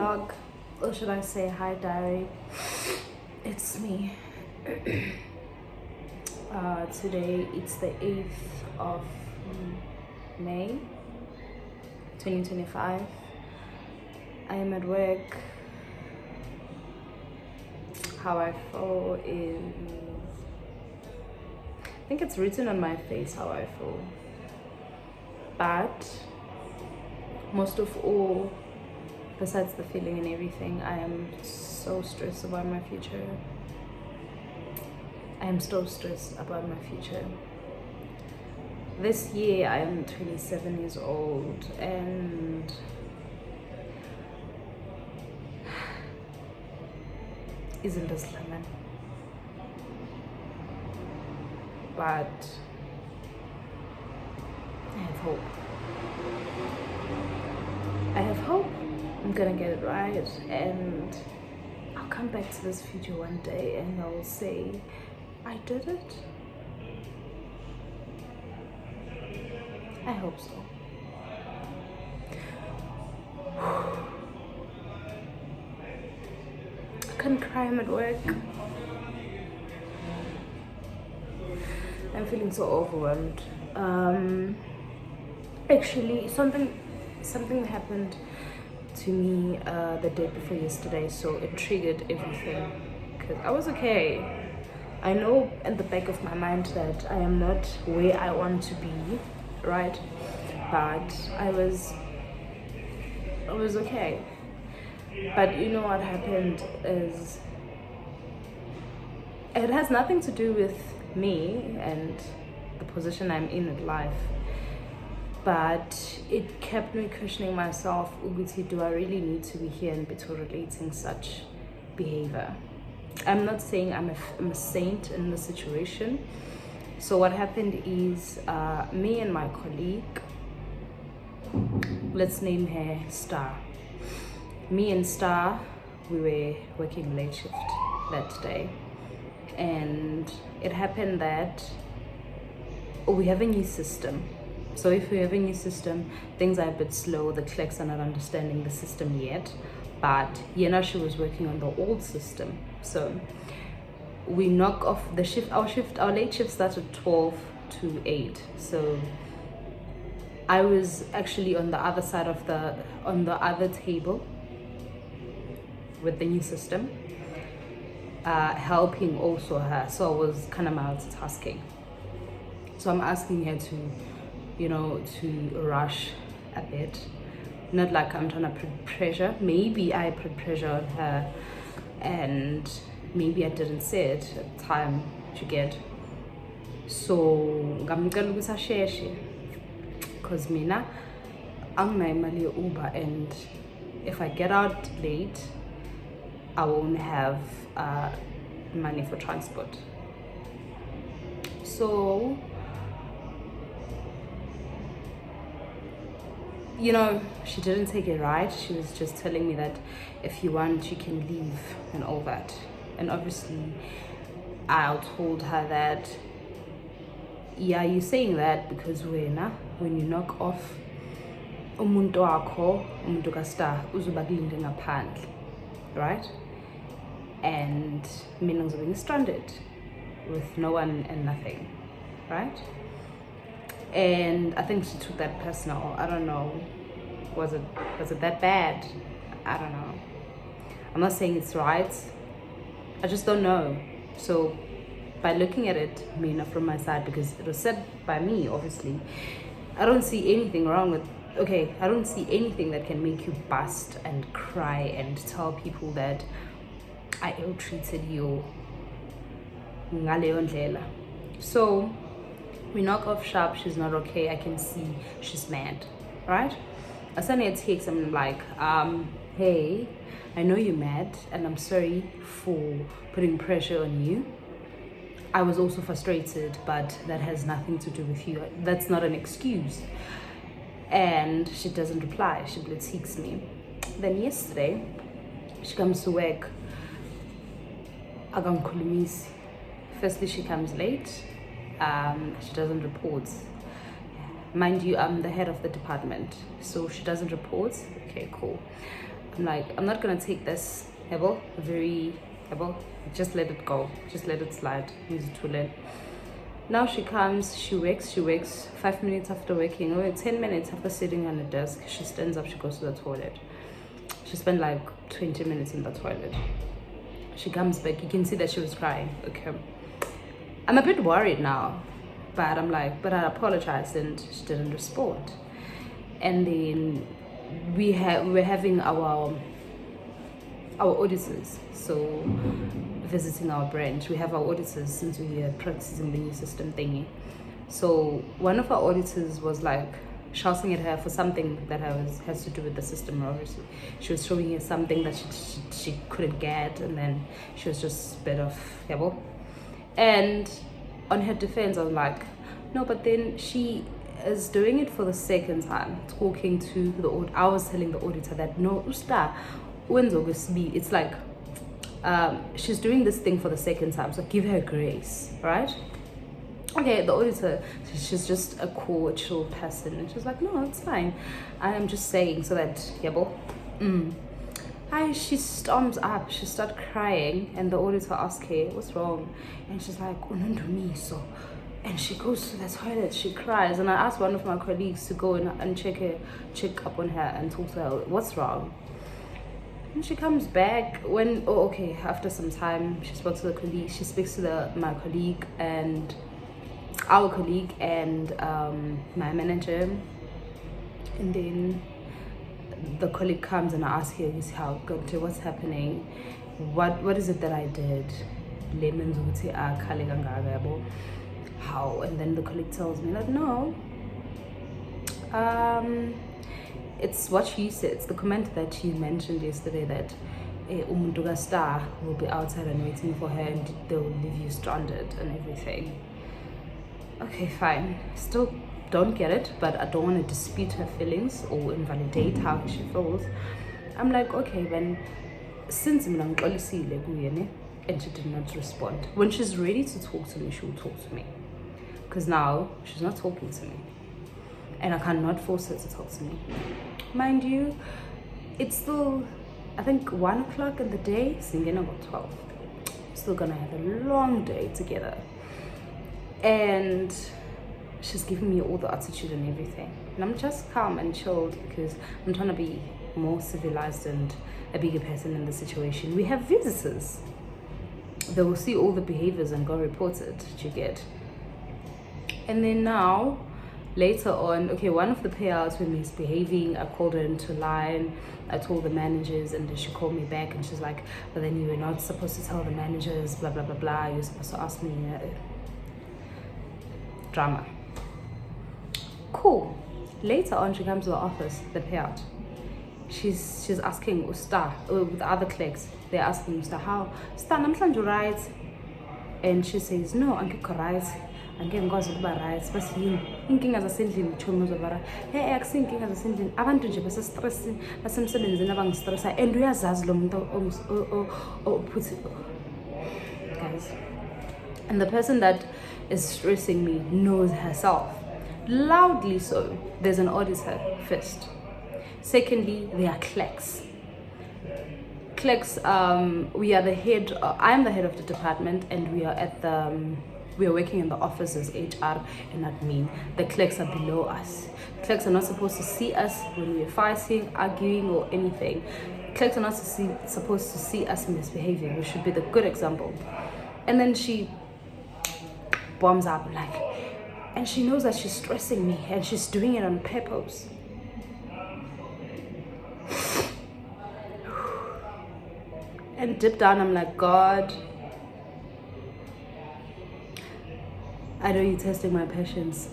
vlog, or should I say hi diary. It's me. Today it's the 8th of May 2025. I am at work. How I feel is, I think it's written on my face how I feel, but most of all, besides the feeling and everything, I am so stressed about my future. I am so stressed about my future. This year I am 27 years old, and isn't this lemon? But I have hope. I have hope I'm gonna get it right, and I'll come back to this future one day and I'll say, I did it. I hope so. I can't cry, I'm at work. I'm feeling so overwhelmed. Actually, something happened to me the day before yesterday, so it triggered everything. Because I was okay. I know in the back of my mind that I am not where I want to be, right? But I was okay. But you know what happened is, it has nothing to do with me and the position I'm in life, but it kept me questioning myself, Uguti, do I really need to be here and be tolerating such behavior? I'm not saying I'm a saint in the situation. So what happened is, me and my colleague, let's name her Star. Me and Star, we were working late shift that day. And it happened that we have a new system. So if we have a new system, things are a bit slow. The clerks are not understanding the system yet. But she was working on the old system. So we knock off the shift. Our late shift starts at 12 to 8. So I was actually on the other side of on the other table with the new system, helping also her. So I was kind of multitasking. So I'm asking her to rush a bit. Not like I'm trying to put pressure. Maybe I put pressure on her, and maybe I didn't say it at the time to get. So ngamcela ukuthi asheshe, because mina anginayo imali ye-Uber, and if I get out late, I won't have money for transport. So she didn't take it right. She was just telling me that if you want, you can leave and all that. And obviously, I told her that, yeah, you're saying that because when you knock off, umuntu ka-Star uzoba kulinde ngaphandle, right? And mina ngizobe ngistranded with no one and nothing, right? And I think she took that personal. I don't know. Was it that bad? I don't know. I'm not saying it's right. I just don't know. So by looking at it, from my side, because it was said by me, obviously, I don't see anything wrong with. Okay, I don't see anything that can make you bust and cry and tell people that I ill-treated you. So we knock off sharp. She's not okay. I can see she's mad, right? I send her a text. I'm like, hey, I know you're mad, and I'm sorry for putting pressure on you. I was also frustrated, but that has nothing to do with you. That's not an excuse. And she doesn't reply. She blitz me. Then yesterday, she comes to work. Firstly, she comes late. She doesn't report. Mind you, I'm the head of the department, so she doesn't report. Okay, cool. I'm like, I'm not gonna take this just let it go, just let it slide. Use it to learn. Now she comes, she wakes 5 minutes after waking, or 10 minutes after sitting on the desk, she stands up, she goes to the toilet. She spent like 20 minutes in the toilet. She comes back, you can see that she was crying. Okay, I'm a bit worried now, but I'm like, but I apologized and she didn't respond. And then we're having our auditors, so visiting our branch. We have our auditors since we are practicing the new system thingy. So one of our auditors was like shouting at her for something that has to do with the system. Obviously, she was showing her something that she couldn't get, and then she was just a bit of And on her defense, I was like, no, but then she is doing it for the second time, talking to the auditor. I was telling the auditor that no, usta, it's like she's doing this thing for the second time, so give her grace, right? Okay, the auditor, she's just a cool, chill person, and she's like, no, it's fine. I am just saying so that she storms up, she starts crying, and the auditor asks her, what's wrong? And she's like, so. And she goes to the toilet, she cries, and I asked one of my colleagues to go and check up on her and talk to her, what's wrong? And she comes back after some time, she spoke to the colleague, she speaks to my colleague and our colleague and my manager, and then the colleague comes and I ask her, what's happening? What is it that I did? How? And then the colleague tells me like, no, it's what you said. It's the comment that you mentioned yesterday that umuntu star will be outside and waiting for her, and they will leave you stranded and everything. Okay, fine. Still don't get it, but I don't want to dispute her feelings or invalidate how she feels. I'm like, okay, then since and she did not respond. When she's ready to talk to me, she will talk to me. Because now she's not talking to me, and I cannot force her to talk to me. Mind you, it's still, I think, 1 o'clock in the day, singing about 12. Still gonna have a long day together. And she's giving me all the attitude and everything. And I'm just calm and chilled because I'm trying to be more civilized and a bigger person in the situation. We have visitors. They will see all the behaviors and go report it, you get. And then now, later on, okay, one of the payouts when he's behaving, I called her into line. I told the managers, and then she called me back and she's like, but then you were not supposed to tell the managers, blah, blah, blah, blah. You're supposed to ask me. Drama. Cool. Later on, she comes to the office, the payout. She's asking Usta, with the other clerks, they're asking Usta, how? Usta, namhlanje right? And she says, no, angekho right. Angeke ngikwazi ukuba right. Bese yini? Inkinga zasendlini uthoma uzobara. Hey, akusinkinga zasendlini. Abantu nje basestress, basemsebenzini abangistressa, and uyazazi lo muntu ophuthi. Guys. And the person that is stressing me knows herself. Loudly so. There's an auditor first. Secondly, there are clerks. Clerks, we are the head, I'm the head of the department, and we are working in the office as HR and admin. The clerks are below us. Clerks are not supposed to see us when we're fighting, arguing, or anything. Clerks are not supposed to see us misbehaving. We should be the good example. And then she bombs up and she knows that she's stressing me and she's doing it on purpose. And deep down, I'm like, God, I know you're testing my patience.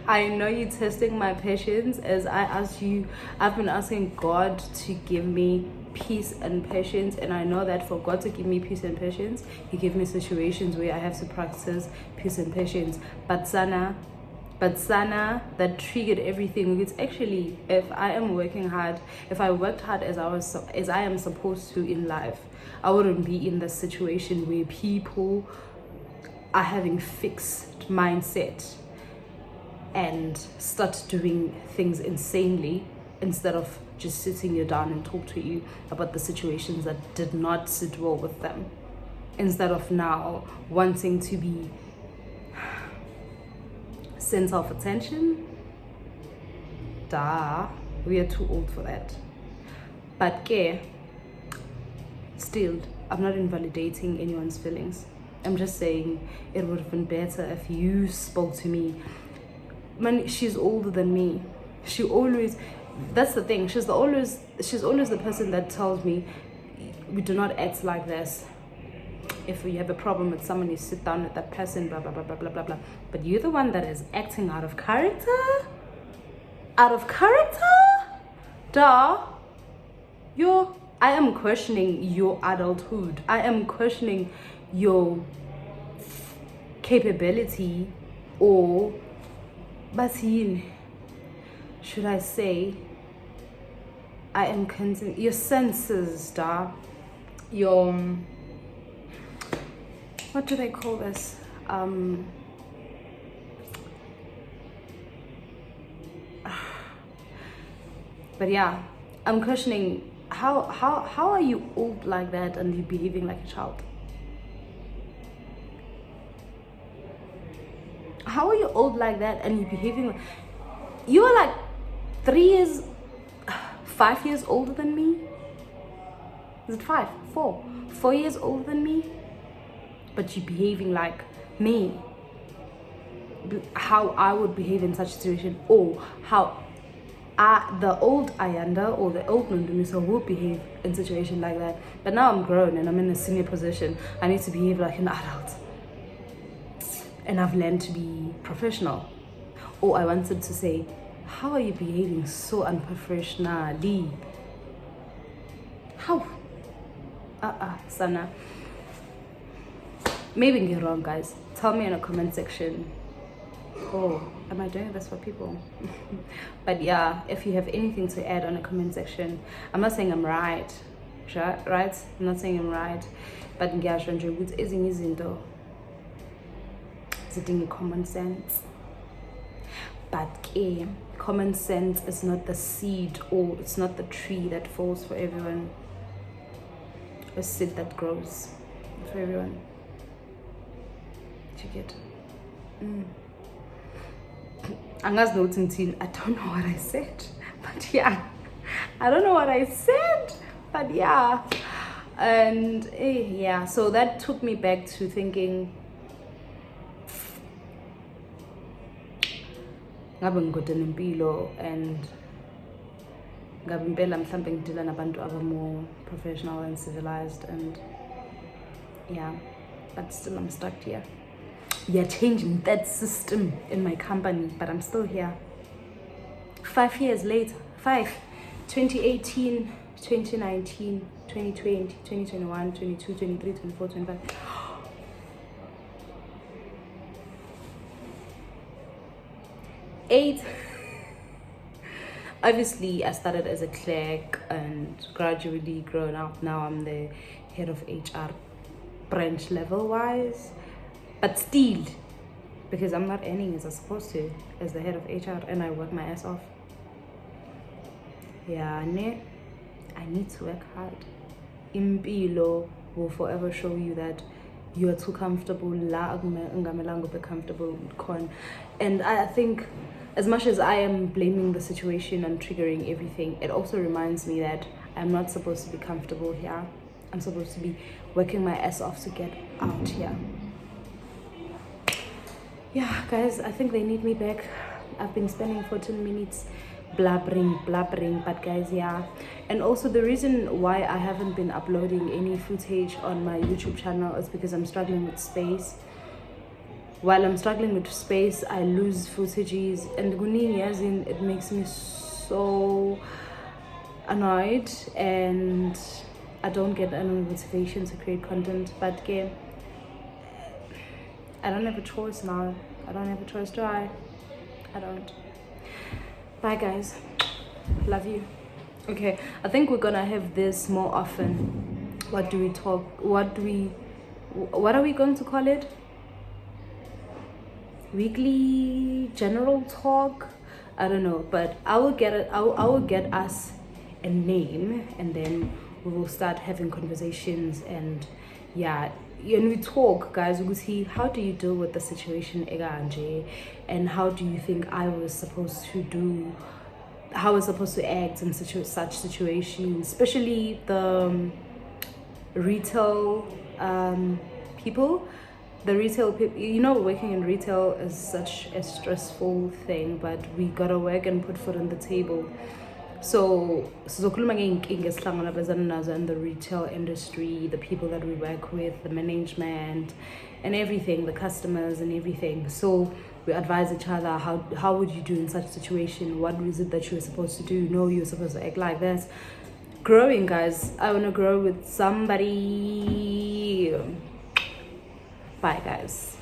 I know you're testing my patience as I ask you. I've been asking God to give me peace and patience, and I know that for God to give me peace and patience, He gave me situations where I have to practice peace and patience. But sana that triggered everything. It's actually, if I am working hard, if I worked hard as I am supposed to in life, I wouldn't be in the situation where people are having fixed mindset and start doing things insanely instead of just sitting you down and talk to you about the situations that did not sit well with them, instead of now wanting to be center of attention. We are too old for that. But still, I'm not invalidating anyone's feelings. I'm just saying it would have been better if you spoke to me. Man, she's older than me. That's the thing. She's always the person that tells me, we do not act like this. If you have a problem with someone, you sit down with that person, blah, blah, blah, blah, blah, blah, blah. But you're the one that is acting out of character? Out of character? I am questioning your adulthood. I am questioning your capability, or should I say, I am your senses, your, what do they call this? But yeah, I'm questioning how are you old like that and you behaving like a child? How are you old like that and you behaving like, you are like 5 years older than me? Is it 5? 4? 4 years older than me? But you're behaving like me. How I would behave in such a situation, or how the old Ayanda or the old Nundumisa would behave in a situation like that. But now I'm grown and I'm in a senior position. I need to behave like an adult. And I've learned to be professional. Or I wanted to say, how are you behaving so unprofessionally? How? Sana. Maybe I'm wrong, guys. Tell me in a comment section. Oh, am I doing this for people? But yeah, if you have anything to add on the comment section, I'm not saying I'm right, right? I'm not saying I'm right, but it's common sense. But common sense is not the seed, or it's not the tree that falls for everyone. A seed that grows for everyone. You get? I don't know what I said, but yeah, I don't know what I said, but yeah, and yeah, so that took me back to thinking, ngabe ngikude nempilo, and ngabe impela mhlambe ngidila nabantu aba more professional and civilized, and yeah, but still I'm stuck here. We are changing that system in my company, but I'm still here. 5 years later, 2018, 2019, 2020, 2021, 22, 23, 24, 25. 8. Obviously, I started as a clerk and gradually grown up. Now I'm the head of HR, branch level wise. But still, because I'm not earning as I'm supposed to as the head of HR, and I work my ass off. Yeah, I need to work hard. Impilo will forever show you that you are too comfortable. La ungamelango be comfortable con. And I think, as much as I am blaming the situation and triggering everything, it also reminds me that I'm not supposed to be comfortable here. I'm supposed to be working my ass off to get out here. Yeah, guys, I think they need me back. I've been spending 14 minutes blabbering, but guys, yeah. And also the reason why I haven't been uploading any footage on my YouTube channel is because I'm struggling with space. While I'm struggling with space, I lose footages, and it makes me so annoyed, and I don't get any motivation to create content. But again, I don't have a choice now. I don't have a choice, do I? I don't. Bye, guys. Love you. Okay, I think we're gonna have this more often. What do we talk? What are we going to call it? Weekly general talk I don't know, but I will get it. I will get us a name, and then we will start having conversations, and yeah, and we talk, guys. We see how do you deal with the situation, Eganje, and how do you think I was supposed to do, how I was supposed to act in such situations, especially the retail people. The retail people, you know, working in retail is such a stressful thing, but we gotta work and put food on the table. So sizokhuluma ngey'nkinga esihlangabezana nazo in the retail industry, the people that we work with, the management and everything, the customers and everything. So we advise each other, how would you do in such a situation? What is it that you were supposed to do? No, you're supposed to act like this. Growing, guys. I want to grow with somebody. Bye, guys.